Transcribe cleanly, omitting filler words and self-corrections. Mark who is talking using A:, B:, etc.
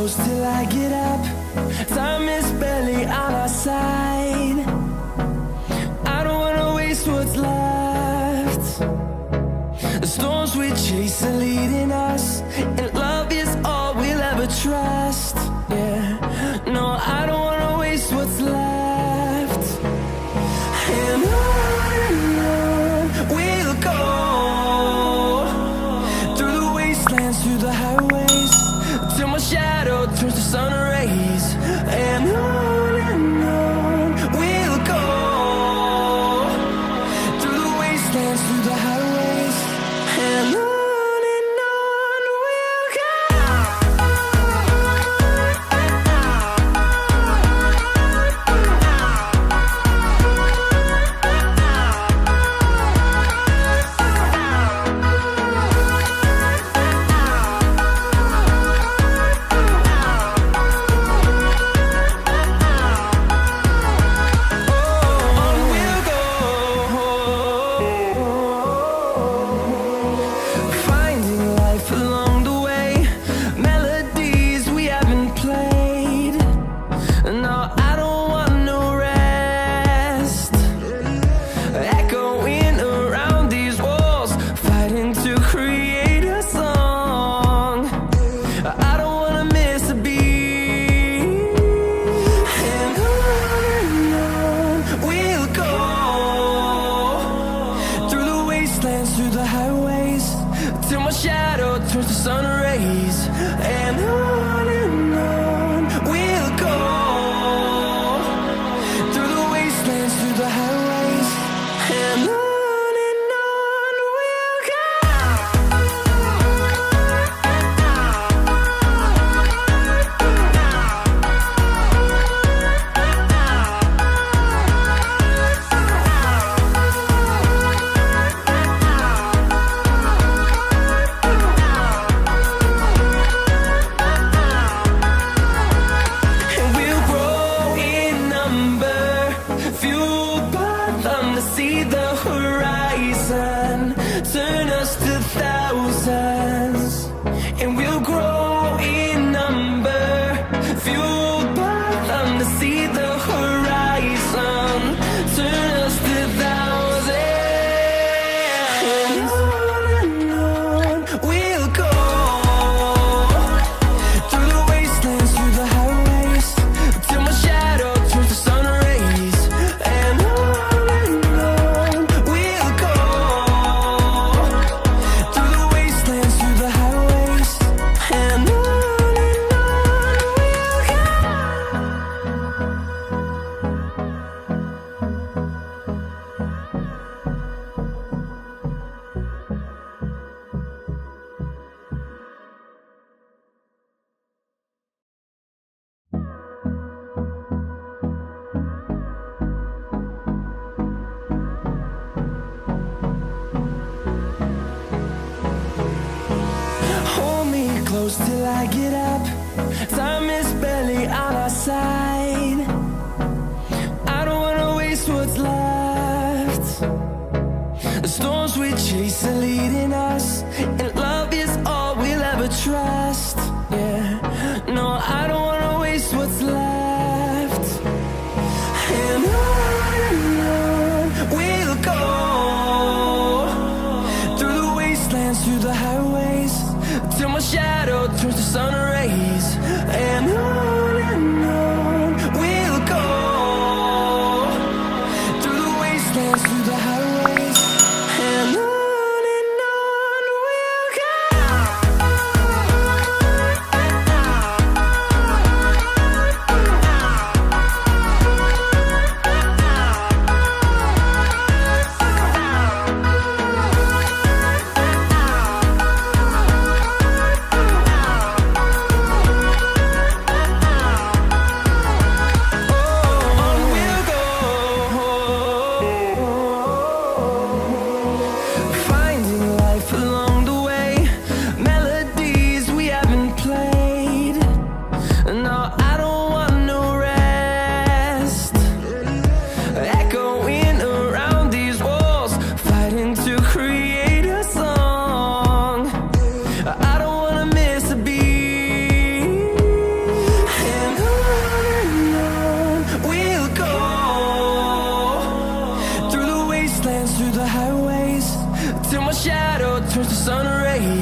A: close till I get up. Time is barely on our side. I don't wanna waste what's left. The storms we chase are leading us, and love is all we'll ever trust. Yeah, no, I don't wanna waste what's left. And on we'll go, through the wastelands, through the highways, till my shadow turns to sun rays. And on we'll go, through the wastelands, through the highways, and on we'll go. Through the highways, till my shadow turns to sun rays. And on we'll go, through the wastelands, through the highways, and on we'll go. See the horizon turn us to thousands, and we'll grow in number, fueled by them. To see the horizon turn us to thousands, and on we'll go, through the wastelands, through the highways, till my shadow turns to sun rays. And close till I get up. Time is barely on our side. I don't wanna waste what's left. The storms we chase are leading us, and love is all we'll ever trust. Yeah, no, I don't wanna waste what's left. And on we'll go, through the wastelands, through the highways, till my shadow turns to sun rays. And on we'll go, through the wastelands, through the highways, and on we'll go. I don't wanna miss a beat. turns to sun rays.